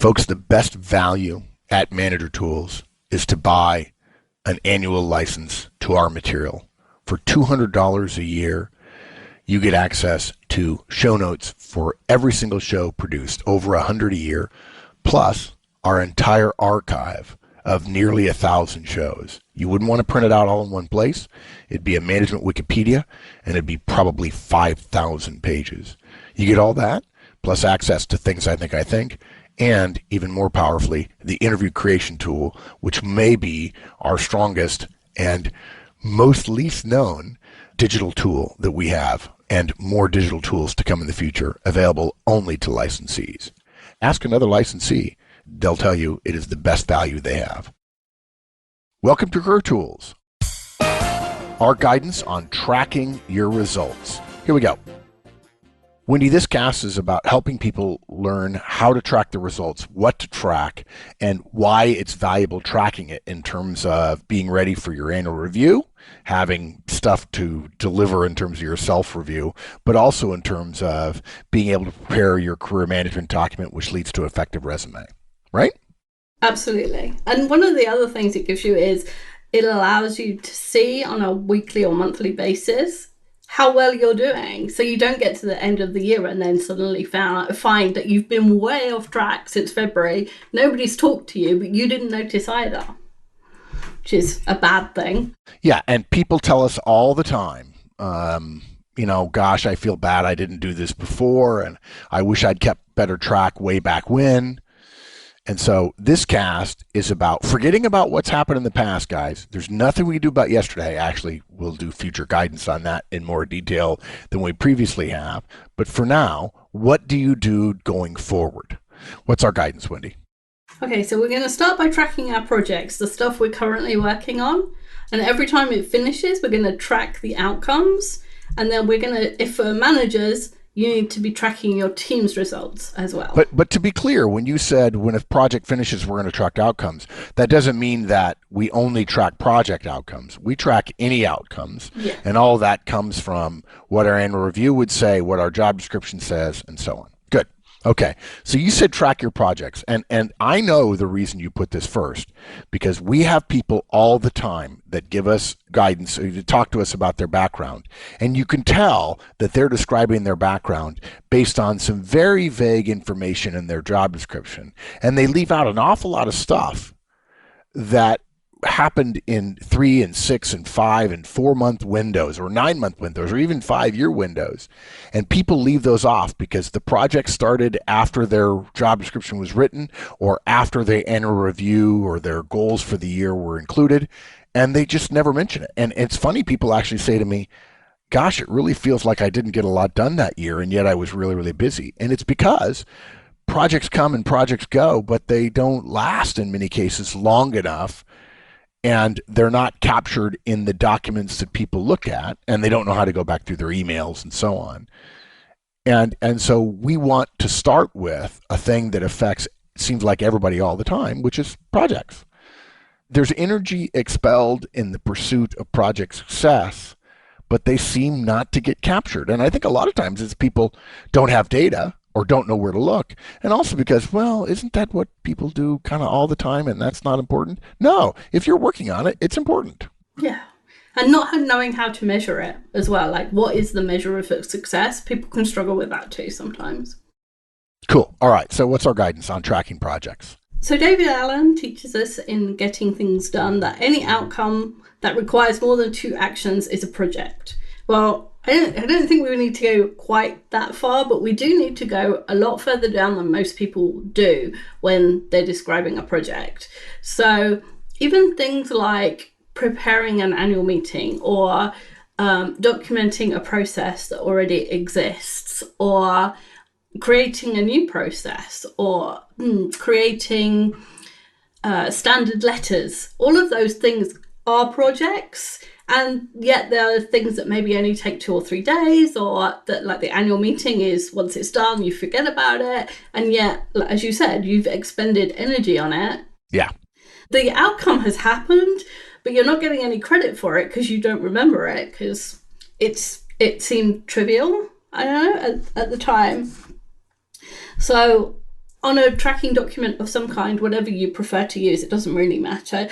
Folks, the best value at Manager Tools is to buy an annual license to our material. For $200 a year, you get access to show notes for every single show produced, over 100 a year, plus our entire archive of nearly 1,000 shows. You wouldn't want to print it out all in one place. It'd be a management Wikipedia, and it'd be probably 5,000 pages. You get all that, plus access to Things I Think, and even more powerfully, the interview creation tool, which may be our strongest and most least known digital tool that we have, and more digital tools to come in the future, available only to licensees. Ask another licensee. They'll tell you it is the best value they have. Welcome to Career Tools, our guidance on tracking your results. Here we go. Wendy, this cast is about helping people learn how to track the results, what to track, and why it's valuable tracking it in terms of being ready for your annual review, having stuff to deliver in terms of your self-review, but also in terms of being able to prepare your career management document, which leads to an effective resume, right? Absolutely. And one of the other things it gives you is it allows you to see on a weekly or monthly basis how well you're doing. So you don't get to the end of the year and then suddenly find that you've been way off track since February. Nobody's talked to you, but you didn't notice either, which is a bad thing. Yeah, and people tell us all the time, gosh, I feel bad I didn't do this before, and I wish I'd kept better track way back when. And so this cast is about forgetting about what's happened in the past, guys. There's nothing we can do about yesterday. Actually, we'll do future guidance on that in more detail than we previously have. But for now, what do you do going forward? What's our guidance, Wendy? Okay, so we're going to start by tracking our projects, the stuff we're currently working on. And every time it finishes, we're going to track the outcomes. And then we're going to, if for managers, you need to be tracking your team's results as well. But to be clear, when you said when a project finishes, we're going to track outcomes, that doesn't mean that we only track project outcomes. We track any outcomes. Yeah. And all of that comes from what our annual review would say, what our job description says, and so on. Good. Okay. So you said track your projects. And I know the reason you put this first, because we have people all the time that give us guidance, to talk to us about their background. And you can tell that they're describing their background based on some very vague information in their job description. And they leave out an awful lot of stuff that happened in 3 and 6 and 5 and 4 month windows, or 9 month windows, or even 5-year windows. And people leave those off because the project started after their job description was written, or after the annual review or their goals for the year were included, and they just never mention it. And it's funny, people actually say to me, gosh, it really feels like I didn't get a lot done that year, and yet I was really, really busy. And it's because projects come and projects go, but they don't last in many cases long enough, and they're not captured in the documents that people look at, and they don't know how to go back through their emails and so on. And so we want to start with a thing that affects, it seems like, everybody all the time, which is projects. There's energy expelled in the pursuit of project success, but they seem not to get captured. And I think a lot of times it's people don't have data or don't know where to look. And also because, well, isn't that what people do kind of all the time, and that's not important? No, if you're working on it, it's important. Yeah. And not knowing how to measure it as well. Like, what is the measure of success? People can struggle with that too sometimes. Cool. All right. So what's our guidance on tracking projects? So David Allen teaches us in Getting Things Done that any outcome that requires more than 2 actions is a project. Well, I don't think we need to go quite that far, but we do need to go a lot further down than most people do when they're describing a project. So even things like preparing an annual meeting, or documenting a process that already exists, or creating a new process, or creating standard letters, all of those things are projects. And yet there are things that maybe only take 2 or 3 days, or that, like the annual meeting, is once it's done, you forget about it. And yet, as you said, you've expended energy on it. Yeah. The outcome has happened, but you're not getting any credit for it because you don't remember it, because it seemed trivial, I don't know, at the time. So on a tracking document of some kind, whatever you prefer to use, it doesn't really matter.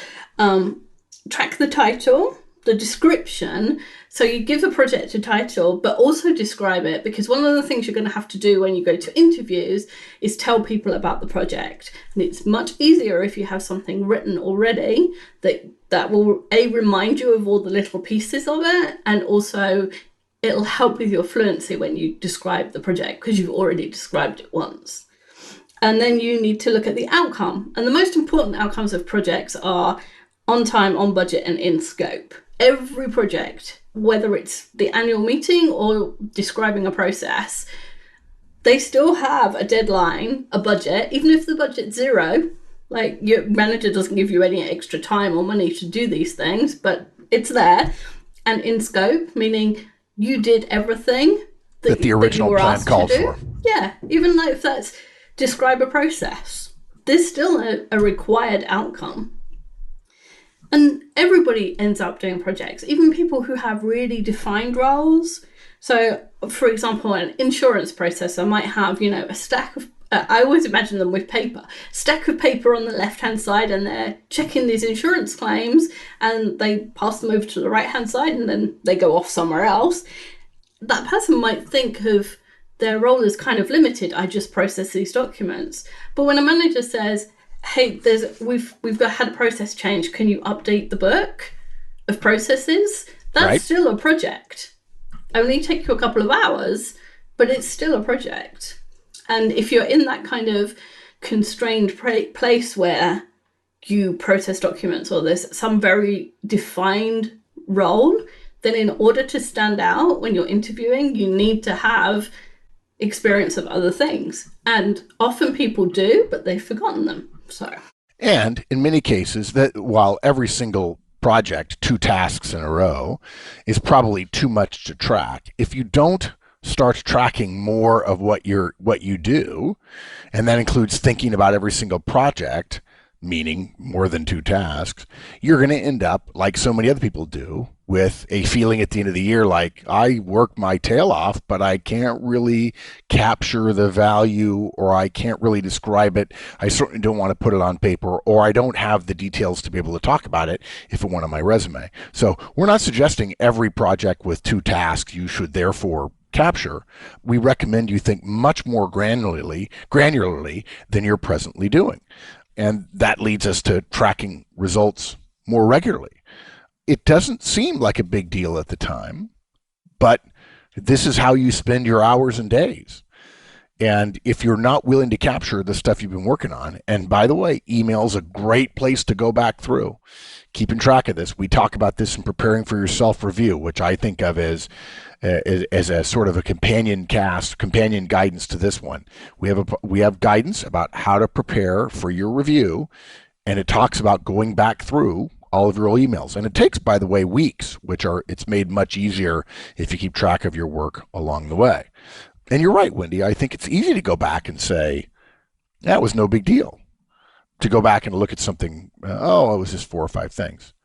Track the title, the description. So you give a project a title, but also describe it, because one of the things you're going to have to do when you go to interviews is tell people about the project. And it's much easier if you have something written already that will remind you of all the little pieces of it, and also it'll help with your fluency when you describe the project because you've already described it once. And then you need to look at the outcome. And the most important outcomes of projects are on time, on budget, and in scope. Every project, whether it's the annual meeting or describing a process, they still have a deadline, a budget, even if the budget's zero. Like, your manager doesn't give you any extra time or money to do these things, but it's there. And in scope, meaning you did everything that the original plan called for. Yeah, even though if that's describe a process, there's still a required outcome. And everybody ends up doing projects, even people who have really defined roles. So, for example, an insurance processor might have, a stack of, I always imagine them with paper, stack of paper on the left-hand side, and they're checking these insurance claims, and they pass them over to the right-hand side, and then they go off somewhere else. That person might think of their role as kind of limited. I just process these documents. But when a manager says, hey, we've had a process change, can you update the book of processes? That's right. Still a project. Only take you a couple of hours, but it's still a project. And if you're in that kind of constrained place where you process documents or there's some very defined role, then in order to stand out when you're interviewing, you need to have experience of other things. And often people do, but they've forgotten them. And in many cases, that while every single project, 2 tasks in a row, is probably too much to track, if you don't start tracking more of what you do, and that includes thinking about every single project, meaning more than 2 tasks, you're going to end up, like so many other people do, with a feeling at the end of the year like, I worked my tail off, but I can't really capture the value, or I can't really describe it. I certainly don't want to put it on paper, or I don't have the details to be able to talk about it if it went on my resume. So we're not suggesting every project with 2 tasks you should therefore capture. We recommend you think much more granularly than you're presently doing. And that leads us to tracking results more regularly. It doesn't seem like a big deal at the time, but this is how you spend your hours and days. And if you're not willing to capture the stuff you've been working on, and by the way, email's a great place to go back through, keeping track of this. We talk about this in Preparing for Your Self-Review, which I think of as a sort of a companion guidance to this one. We have guidance about how to prepare for your review, and it talks about going back through all of your old emails. And it takes, by the way, weeks, it's made much easier if you keep track of your work along the way. And you're right, Wendy. I think it's easy to go back and say, that was no big deal. To go back and look at something, it was just 4 or 5 things.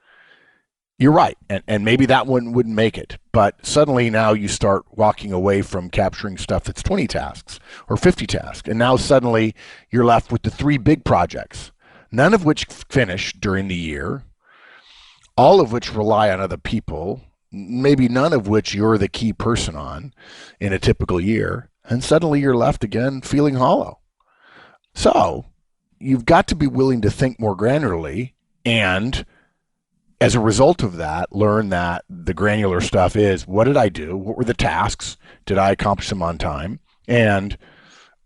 You're right, and maybe that one wouldn't make it, but suddenly now you start walking away from capturing stuff that's 20 tasks or 50 tasks, and now suddenly you're left with the 3 big projects, none of which finish during the year, all of which rely on other people, maybe none of which you're the key person on in a typical year, and suddenly you're left again feeling hollow. So you've got to be willing to think more granularly, and as a result of that, learn that the granular stuff is, what did I do? What were the tasks? Did I accomplish them on time? And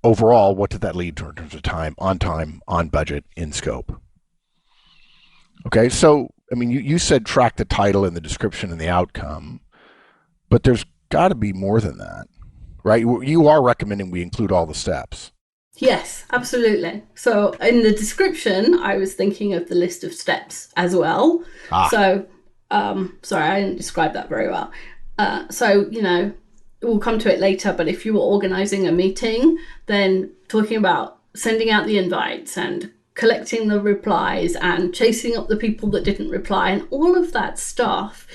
overall, what did that lead to in terms of time, on budget, in scope? Okay, so, I mean, you said track the title and the description and the outcome, but there's got to be more than that, right? You are recommending we include all the steps. Yes, absolutely. So in the description, I was thinking of the list of steps as well. So, sorry, I didn't describe that very well. So, we'll come to it later, but if you were organizing a meeting, then talking about sending out the invites and collecting the replies and chasing up the people that didn't reply and all of that stuff,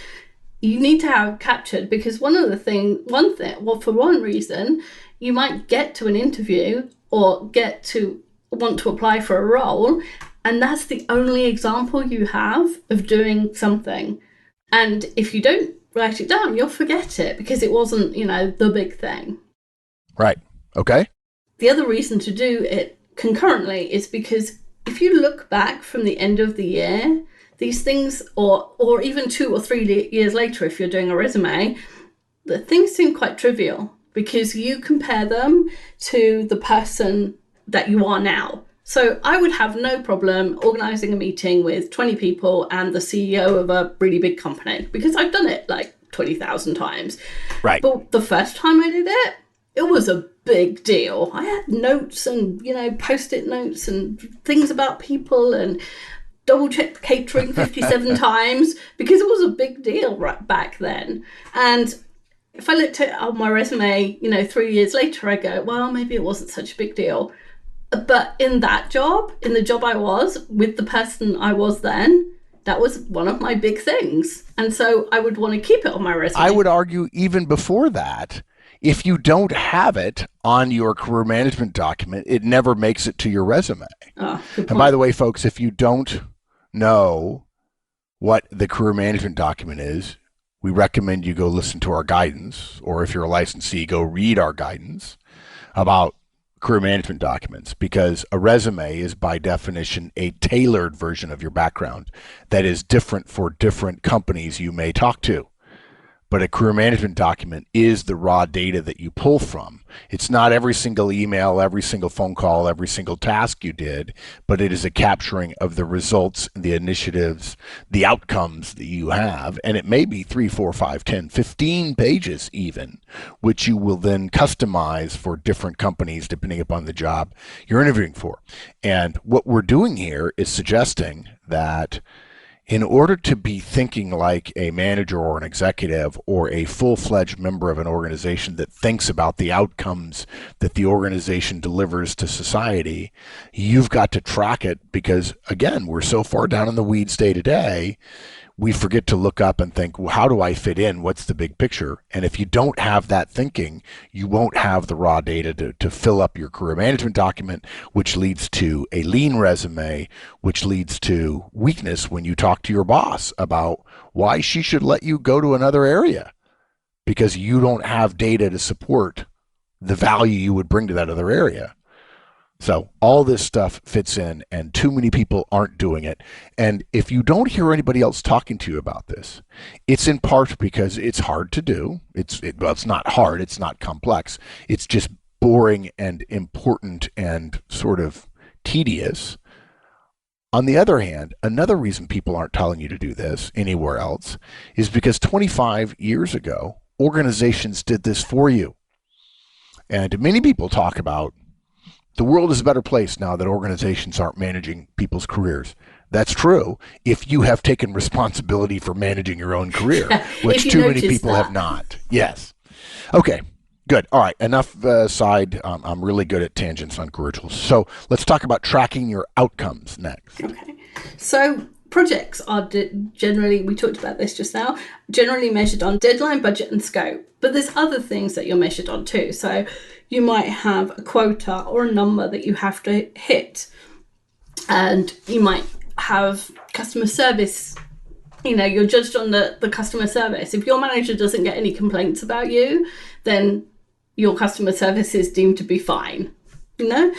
you need to have captured, because for one reason, you might get to an interview or get to want to apply for a role, and that's the only example you have of doing something. And if you don't write it down, you'll forget it because it wasn't, the big thing. Right. Okay. The other reason to do it concurrently is because if you look back from the end of the year, these things, or even 2 or 3 years later, if you're doing a resume, the things seem quite trivial because you compare them to the person that you are now. So I would have no problem organizing a meeting with 20 people and the CEO of a really big company because I've done it like 20,000 times. Right. But the first time I did it, it was a big deal. I had notes and, post-it notes and things about people and double-checked catering 57 times because it was a big deal right back then. And if I looked at on my resume, 3 years later, I go, well, maybe it wasn't such a big deal. But in that job, in the job I was with the person I was then, that was one of my big things. And so I would want to keep it on my resume. I would argue even before that, if you don't have it on your career management document, it never makes it to your resume. Oh, and by the way, folks, if you don't know what the career management document is, we recommend you go listen to our guidance, or if you're a licensee, go read our guidance about career management documents, because a resume is by definition a tailored version of your background that is different for different companies you may talk to. But a career management document is the raw data that you pull from. It's not every single email, every single phone call, every single task you did, but it is a capturing of the results, the initiatives, the outcomes that you have. And it may be 3, 4, 5, 10, 15 pages even, which you will then customize for different companies depending upon the job you're interviewing for. And what we're doing here is suggesting that in order to be thinking like a manager or an executive or a full-fledged member of an organization that thinks about the outcomes that the organization delivers to society, you've got to track it because, again, we're so far down in the weeds day to day, we forget to look up and think, well, how do I fit in? What's the big picture? And if you don't have that thinking, you won't have the raw data to fill up your career management document, which leads to a lean resume, which leads to weakness when you talk to your boss about why she should let you go to another area because you don't have data to support the value you would bring to that other area. So all this stuff fits in, and too many people aren't doing it. And if you don't hear anybody else talking to you about this, it's in part because it's hard to do. It's not hard. It's not complex. It's just boring and important and sort of tedious. On the other hand, another reason people aren't telling you to do this anywhere else is because 25 years ago, organizations did this for you. And many people talk about the world is a better place now that organizations aren't managing people's careers. That's true if you have taken responsibility for managing your own career, which too many people have not. Yes. Okay, good. All right, enough side. I'm really good at tangents on career tools. So let's talk about tracking your outcomes next. Okay. So projects are generally, we talked about this just now, generally measured on deadline, budget, and scope. But there's other things that you're measured on too. So you might have a quota or a number that you have to hit. And you might have customer service. You're judged on the customer service. If your manager doesn't get any complaints about you, then your customer service is deemed to be fine. And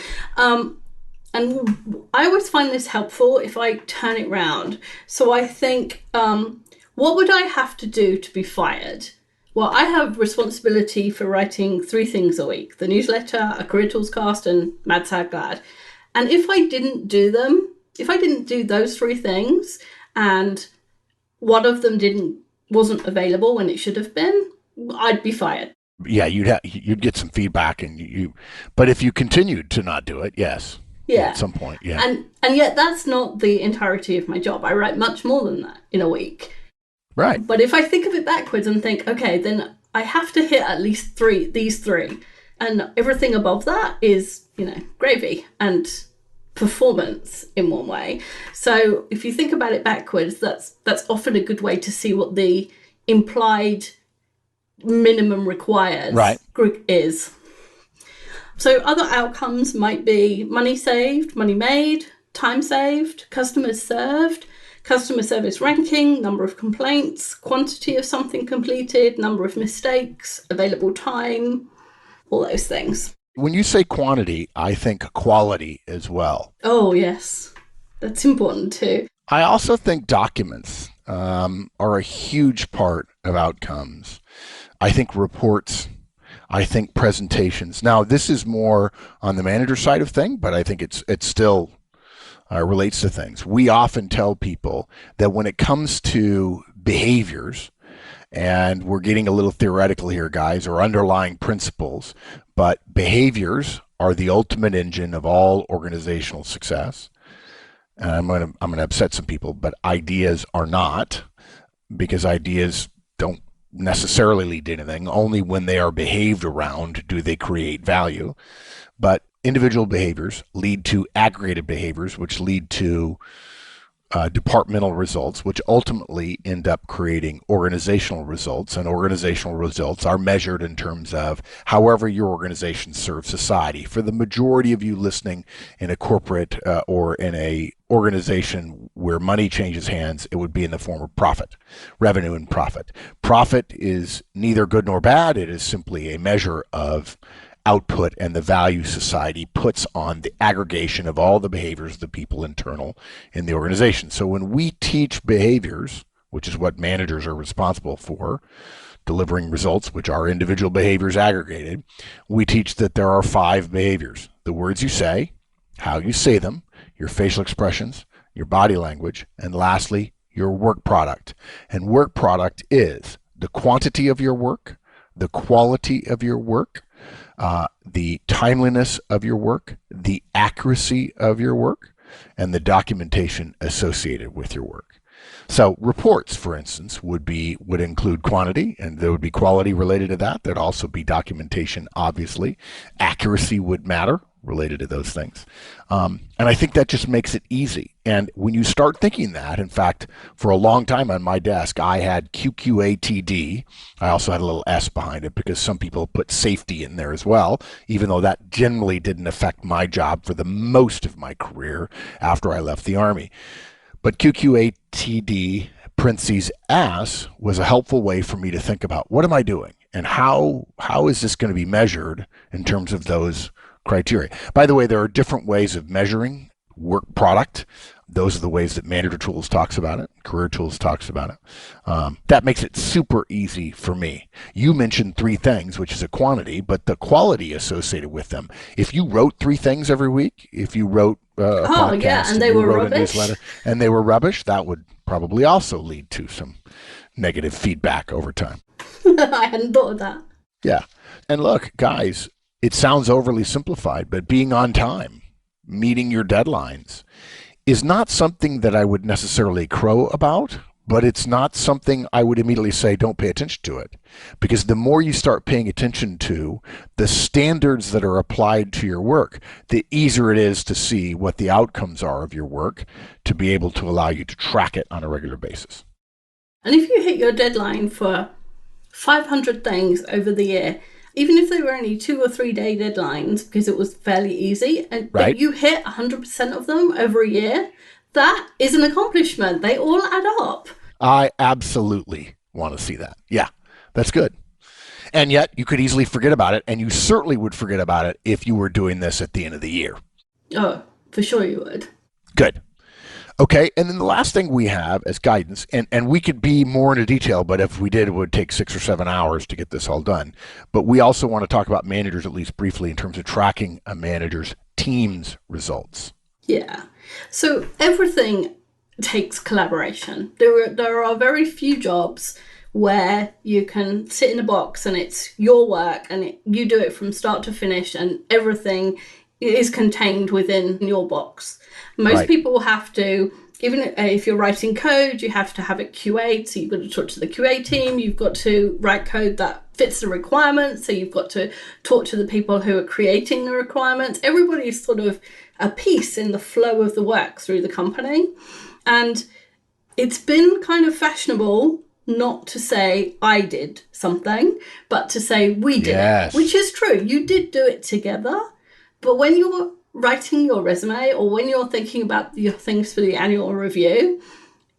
I always find this helpful if I turn it round. So I think, what would I have to do to be fired? Well, I have responsibility for writing 3 things a week: the newsletter, a Career Tools cast, and Mad Sad Glad. And if I didn't do them, if I didn't do those 3 things, and one of them wasn't available when it should have been, I'd be fired. Yeah, you'd get some feedback, and but if you continued to not do it, yes. Yeah. At some point, yeah. And yet that's not the entirety of my job. I write much more than that in a week. Right. But if I think of it backwards and think, okay, then I have to hit at least these 3. And everything above that is, gravy and performance in one way. So if you think about it backwards, that's often a good way to see what the implied minimum required right. is. So other outcomes might be money saved, money made, time saved, customers served, customer service ranking, number of complaints, quantity of something completed, number of mistakes, available time, all those things. When you say quantity, I think quality as well. Oh, yes. That's important too. I also think documents are a huge part of outcomes. I think reports, I think presentations. Now, this is more on the manager side of thing, but I think it's still relates to things. We often tell people that when it comes to behaviors, and we're getting a little theoretical here, guys, or underlying principles, but behaviors are the ultimate engine of all organizational success. And I'm gonna upset some people, but ideas are not, because ideas don't necessarily lead to anything. Only when they are behaved around do they create value. But individual behaviors lead to aggregated behaviors, which lead to departmental results, which ultimately end up creating organizational results. And organizational results are measured in terms of however your organization serves society. For the majority of you listening in a corporate or in a organization where money changes hands, it would be in the form of profit, revenue and profit. Profit is neither good nor bad. It is simply a measure of output and the value society puts on the aggregation of all the behaviors of the people internal in the organization. So when we teach behaviors, which is what managers are responsible for, delivering results, which are individual behaviors aggregated, we teach that there are 5 behaviors: the words you say, how you say them, your facial expressions, your body language, and lastly, your work product. And work product is the quantity of your work, the quality of your work, the timeliness of your work, the accuracy of your work, and the documentation associated with your work. So reports, for instance, would include quantity, and there would be quality related to that. There'd also be documentation, obviously. Accuracy would matter related to those things. And I think that just makes it easy. And when you start thinking that, in fact, for a long time on my desk, I had QQATD. I also had a little S behind it because some people put safety in there as well, even though that generally didn't affect my job for the most of my career after I left the Army. But QQATD, parentheses S, was a helpful way for me to think about what am I doing and how is this going to be measured in terms of those criteria. By the way, there are different ways of measuring work product. Those are the ways that Manager Tools talks about it, Career Tools talks about it. That makes it super easy for me. You mentioned 3 things, which is a quantity, but the quality associated with them. If you wrote 3 things every week, if you wrote a podcast and they were wrote rubbish, a newsletter, and they were rubbish, that would probably also lead to some negative feedback over time. I hadn't thought of that. Yeah. And look, guys, it sounds overly simplified, but being on time, meeting your deadlines, is not something that I would necessarily crow about, but it's not something I would immediately say, don't pay attention to it. Because the more you start paying attention to the standards that are applied to your work, the easier it is to see what the outcomes are of your work to be able to allow you to track it on a regular basis. And if you hit your deadline for 500 things over the year, even if they were only 2 or 3 day deadlines, because it was fairly easy, and right, you hit 100% of them over a year, that is an accomplishment. They all add up. I absolutely want to see that. Yeah, that's good. And yet you could easily forget about it, and you certainly would forget about it if you were doing this at the end of the year. Oh, for sure you would. Good. Okay, and then the last thing we have as guidance, and we could be more into detail, but if we did, it would take 6 or 7 hours to get this all done. But we also want to talk about managers, at least briefly, in terms of tracking a manager's team's results. Yeah. So everything takes collaboration. There are very few jobs where you can sit in a box and it's your work and you do it from start to finish and everything is contained within your box. Most people have to, even if you're writing code, you have to have it QA'd. So you've got to talk to the QA team. You've got to write code that fits the requirements. So you've got to talk to the people who are creating the requirements. Everybody's sort of a piece in the flow of the work through the company. And it's been kind of fashionable not to say I did something, but to say we did Yes. it, which is true. You did do it together. But when you're writing your resume or when you're thinking about your things for the annual review,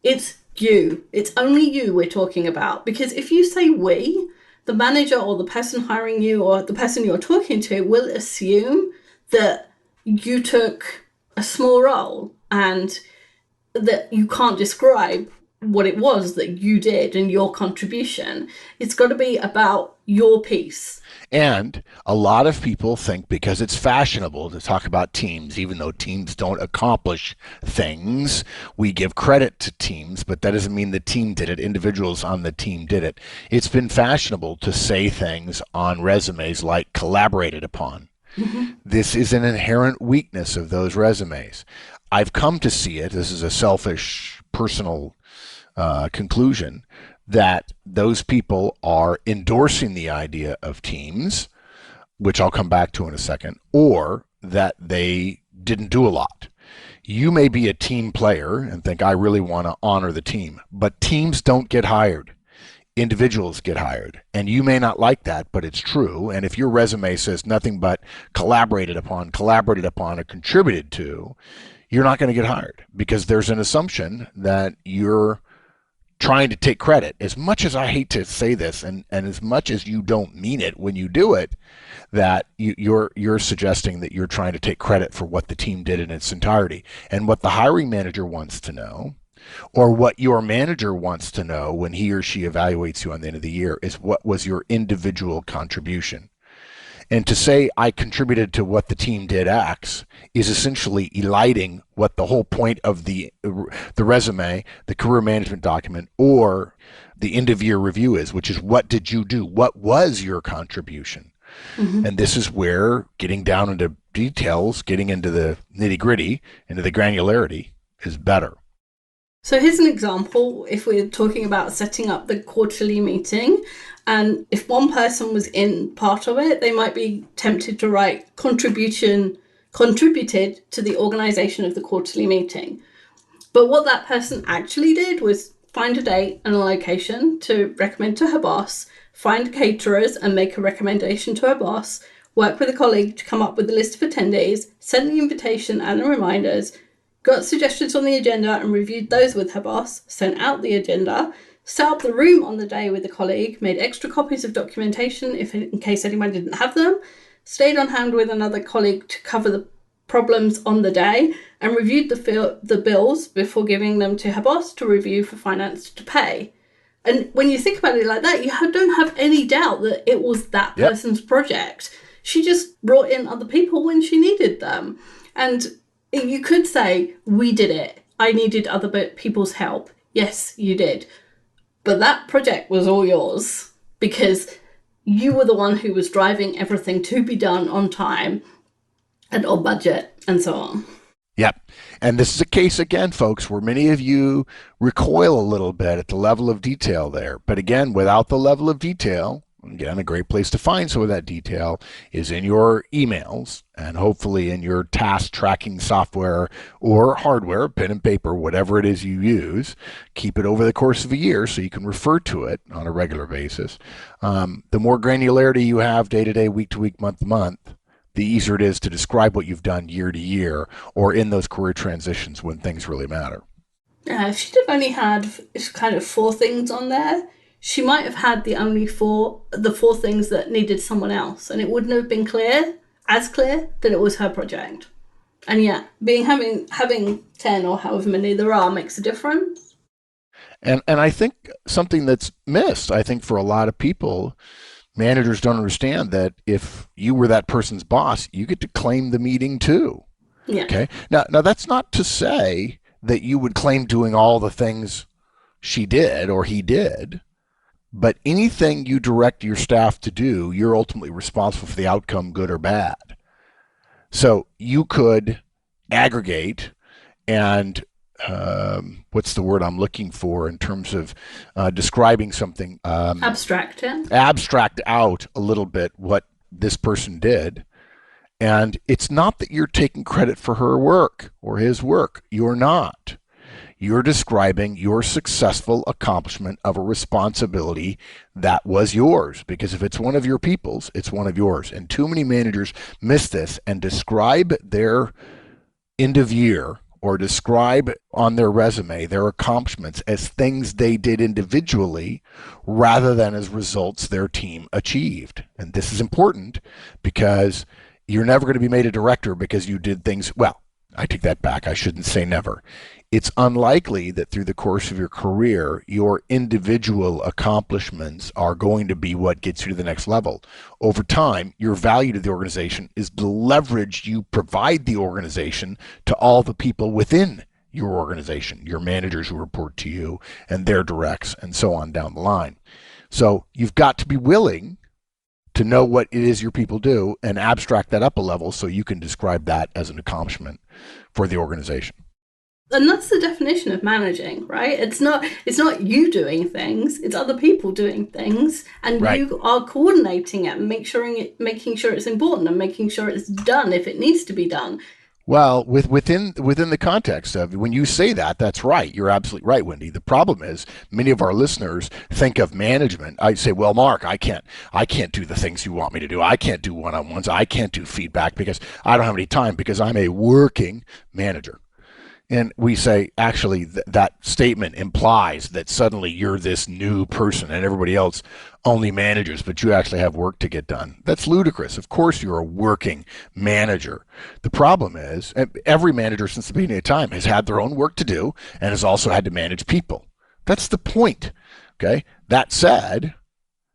it's you. It's only you we're talking about. Because if you say we, the manager or the person hiring you or the person you're talking to will assume that you took a small role and that you can't describe what it was that you did and your contribution. It's got to be about your piece. And a lot of people think because it's fashionable to talk about teams, even though teams don't accomplish things, we give credit to teams, but that doesn't mean the team did it. Individuals on the team did it. It's been fashionable to say things on resumes like collaborated upon. Mm-hmm. This is an inherent weakness of those resumes. I've come to see it, this is a selfish, personal conclusion, that those people are endorsing the idea of teams, which I'll come back to in a second, or that they didn't do a lot. You may be a team player and think, I really want to honor the team, but teams don't get hired. Individuals get hired. And you may not like that, but it's true. And if your resume says nothing but collaborated upon, or contributed to, you're not going to get hired because there's an assumption that you're trying to take credit. As much as I hate to say this, and as much as you don't mean it when you do it, that you're suggesting that you're trying to take credit for what the team did in its entirety. And what the hiring manager wants to know, or what your manager wants to know when he or she evaluates you on the end of the year, is what was your individual contribution. And to say I contributed to what the team did X is essentially eliding what the whole point of the resume, the career management document, or the end of year review is, which is what did you do? What was your contribution? Mm-hmm. And this is where getting down into details, getting into the nitty gritty, into the granularity is better. So here's an example. If we're talking about setting up the quarterly meeting, and if one person was in part of it, they might be tempted to write contributed to the organization of the quarterly meeting. But what that person actually did was find a date and a location to recommend to her boss, find caterers and make a recommendation to her boss, work with a colleague to come up with a list of attendees, send the invitation and the reminders, got suggestions on the agenda and reviewed those with her boss, sent out the agenda, set up the room on the day with a colleague, made extra copies of documentation in case anyone didn't have them, stayed on hand with another colleague to cover the problems on the day, and reviewed the bills before giving them to her boss to review for finance to pay. And when you think about it like that, you don't have any doubt that it was that person's project. She just brought in other people when she needed them. And you could say, we did it. I needed other people's help. Yes, you did. But that project was all yours because you were the one who was driving everything to be done on time and on budget and so on. Yep. And this is a case, again, folks, where many of you recoil a little bit at the level of detail there. But again, without the level of detail, again, a great place to find some of that detail is in your emails and hopefully in your task tracking software or hardware, pen and paper, whatever it is you use. Keep it over the course of a year so you can refer to it on a regular basis. The more granularity you have day to day, week to week, month to month, the easier it is to describe what you've done year to year or in those career transitions when things really matter. If she'd have only had kind of 4 things on there, she might have had the 4 things that needed someone else, and it wouldn't have been as clear that it was her project. And yeah, having 10 or however many there are makes a difference. And I think something that's missed, I think for a lot of people, managers don't understand that if you were that person's boss, you get to claim the meeting too. Yeah. Okay. Now that's not to say that you would claim doing all the things she did or he did. But anything you direct your staff to do, you're ultimately responsible for the outcome, good or bad. So you could aggregate and what's the word I'm looking for in terms of describing something? Abstract it. Abstract out a little bit what this person did. And it's not that you're taking credit for her work or his work. You're not. You're describing your successful accomplishment of a responsibility that was yours. Because if it's one of your people's, it's one of yours. And too many managers miss this and describe their end of year or describe on their resume their accomplishments as things they did individually rather than as results their team achieved. And this is important because you're never going to be made a director because you did things well. I take that back. I shouldn't say never. It's unlikely that through the course of your career, your individual accomplishments are going to be what gets you to the next level. Over time, your value to the organization is the leverage you provide the organization to all the people within your organization, your managers who report to you and their directs and so on down the line. So you've got to be willing to know what it is your people do and abstract that up a level so you can describe that as an accomplishment for the organization. And that's the definition of managing, right? It's not you doing things, it's other people doing things, and right. You are coordinating it and making sure it's important and making sure it's done if it needs to be done. Well, within the context of when you say that, that's right. You're absolutely right, Wendy. The problem is many of our listeners think of management. I say, well, Mark, I can't do the things you want me to do. I can't do one-on-ones. I can't do feedback because I don't have any time because I'm a working manager. And we say, actually, that statement implies that suddenly you're this new person and everybody else only managers, but you actually have work to get done. That's ludicrous. Of course, you're a working manager. The problem is every manager since the beginning of time has had their own work to do and has also had to manage people. That's the point. Okay. That said,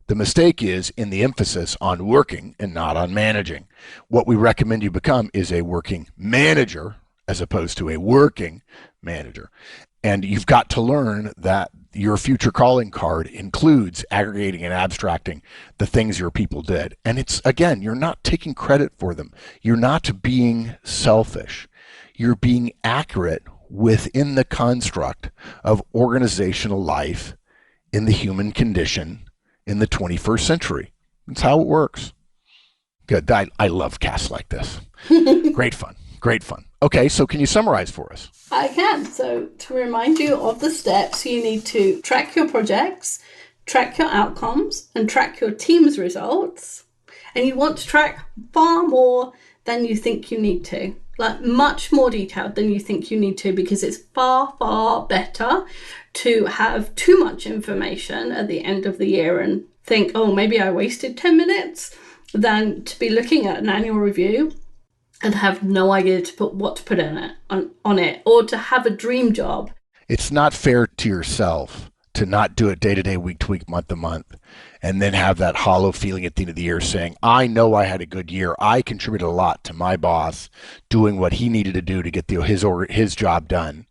the mistake is in the emphasis on working and not on managing. What we recommend you become is a working manager as opposed to a working manager. And you've got to learn that your future calling card includes aggregating and abstracting the things your people did. And it's, again, you're not taking credit for them. You're not being selfish. You're being accurate within the construct of organizational life in the human condition in the 21st century. That's how it works. Good. I love casts like this. Great fun. Great fun. Okay, so can you summarize for us? I can. So to remind you of the steps, you need to track your projects, track your outcomes, and track your team's results. And you want to track far more than you think you need to, like much more detailed than you think you need to, because it's far, far better to have too much information at the end of the year and think, oh, maybe I wasted 10 minutes, than to be looking at an annual review and have no idea what to put in it on it, or to have a dream job. It's not fair to yourself to not do it day to day, week to week, month to month, and then have that hollow feeling at the end of the year saying, I know I had a good year. I contributed a lot to my boss doing what he needed to do to get his job done,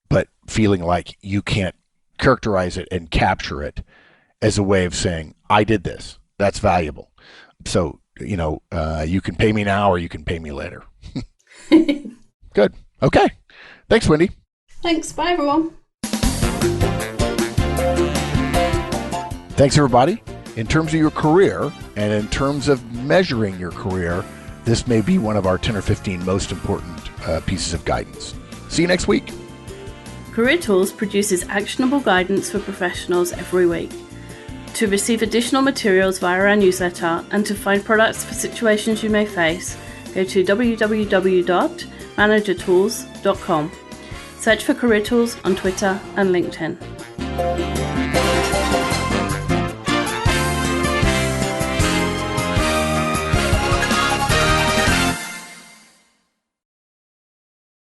but feeling like you can't characterize it and capture it as a way of saying, I did this. That's valuable. So, you can pay me now or you can pay me later. Good. Okay. Thanks, Wendy. Thanks. Bye, everyone. Thanks, everybody. In terms of your career and in terms of measuring your career, this may be one of our 10 or 15 most important pieces of guidance. See you next week. Career Tools produces actionable guidance for professionals every week. To receive additional materials via our newsletter and to find products for situations you may face, go to www.managertools.com. Search for Career Tools on Twitter and LinkedIn.